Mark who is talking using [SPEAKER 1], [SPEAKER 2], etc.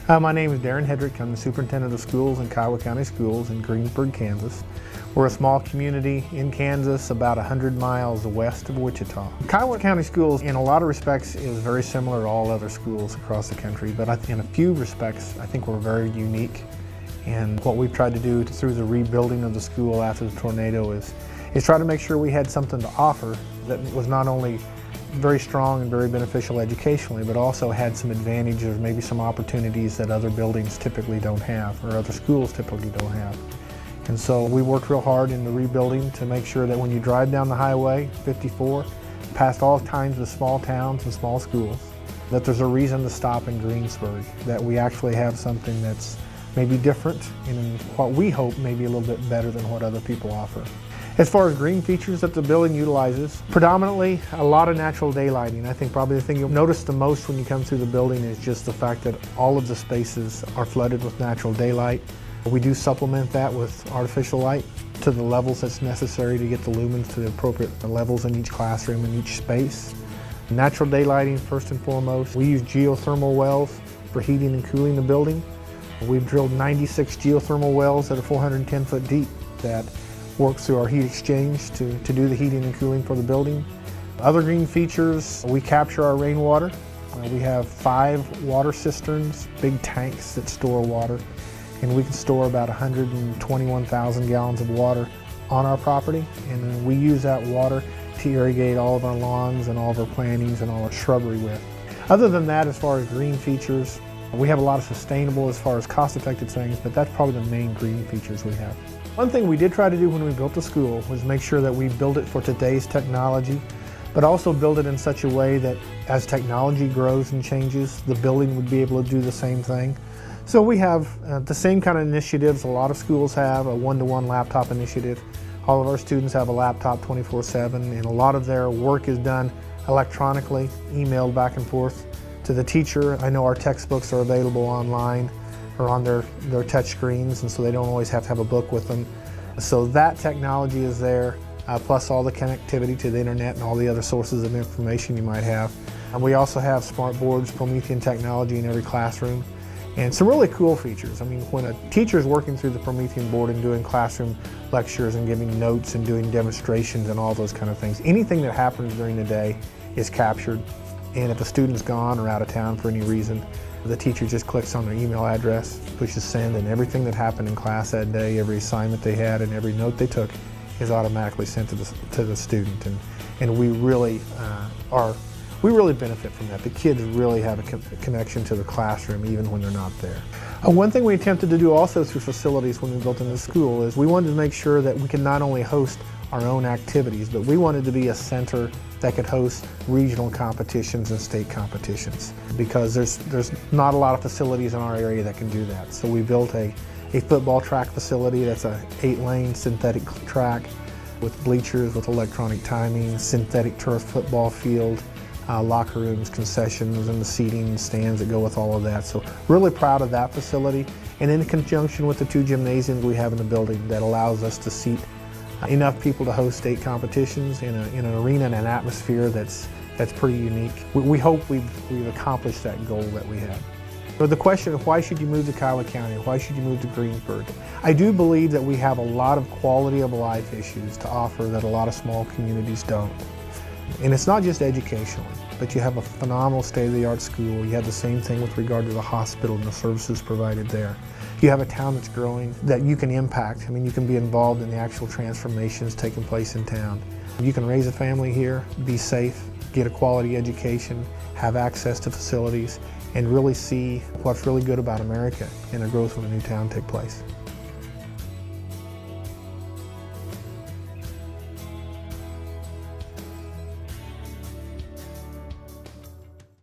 [SPEAKER 1] My name is Darin Headrick. I'm the Superintendent of Schools in Kiowa County Schools in Greensburg, Kansas. We're a small community in Kansas, about 100 miles west of Wichita. Kiowa County Schools, in a lot of respects, is very similar to all other schools across the country, but in a few respects, I think we're very unique. And what we've tried to do through the rebuilding of the school after the tornado is try to make sure we had something to offer that was not only very strong and very beneficial educationally, but also had some advantages, maybe some opportunities that other buildings typically don't have, or other schools typically don't have. And so we worked real hard in the rebuilding to make sure that when you drive down the highway 54, past all kinds of small towns and small schools, that there's a reason to stop in Greensburg, that we actually have something that's maybe different and what we hope maybe a little bit better than what other people offer. As far as green features that the building utilizes, predominantly a lot of natural daylighting. I think probably the thing you'll notice the most when you come through the building is just the fact that all of the spaces are flooded with natural daylight. We do supplement that with artificial light to the levels that's necessary to get the lumens to the appropriate levels in each classroom and each space. Natural daylighting first and foremost. We use geothermal wells for heating and cooling the building. We've drilled 96 geothermal wells that are 410 foot deep that works through our heat exchange to do the heating and cooling for the building. Other green features, we capture our rainwater. We have 5 water cisterns, big tanks that store water, and we can store about 121,000 gallons of water on our property, and then we use that water to irrigate all of our lawns and all of our plantings and all our shrubbery with. Other than that, as far as green features, we have a lot of sustainable as far as cost-effective things, but that's probably the main green features we have. One thing we did try to do when we built the school was make sure that we build it for today's technology, but also build it in such a way that as technology grows and changes, the building would be able to do the same thing. So we have the same kind of initiatives a lot of schools have, a one-to-one laptop initiative. All of our students have a laptop 24/7, and a lot of their work is done electronically, emailed back and forth to the teacher. I know our textbooks are available online or on their touch screens, and so they don't always have to have a book with them. So that technology is there, plus all the connectivity to the internet and all the other sources of information you might have. And we also have smart boards, Promethean technology in every classroom, and some really cool features. I mean, when a teacher is working through the Promethean board and doing classroom lectures and giving notes and doing demonstrations and all those kind of things, anything that happens during the day is captured. And if a student's gone or out of town for any reason, the teacher just clicks on their email address, pushes send, and everything that happened in class that day, every assignment they had and every note they took is automatically sent to the student. And we really benefit from that. The kids really have a connection to the classroom even when they're not there. One thing we attempted to do also through facilities when we built in the school is we wanted to make sure that we could not only host our own activities, but we wanted to be a center that could host regional competitions and state competitions, because there's not a lot of facilities in our area that can do that. So we built a football track facility that's a 8-lane synthetic track with bleachers, with electronic timing, synthetic turf football field, locker rooms, concessions, and the seating and stands that go with all of that. So really proud of that facility, and in conjunction with the 2 gymnasiums we have in the building that allows us to seat enough people to host state competitions in an arena and an atmosphere that's pretty unique. We hope we've accomplished that goal that we had. But the question of why should you move to Kiowa County, why should you move to Greensburg? I do believe that we have a lot of quality of life issues to offer that a lot of small communities don't. And it's not just educationally, but you have a phenomenal state-of-the-art school. You have the same thing with regard to the hospital and the services provided there. You have a town that's growing that you can impact. I mean, you can be involved in the actual transformations taking place in town. You can raise a family here, be safe, get a quality education, have access to facilities, and really see what's really good about America and the growth of a new town take place.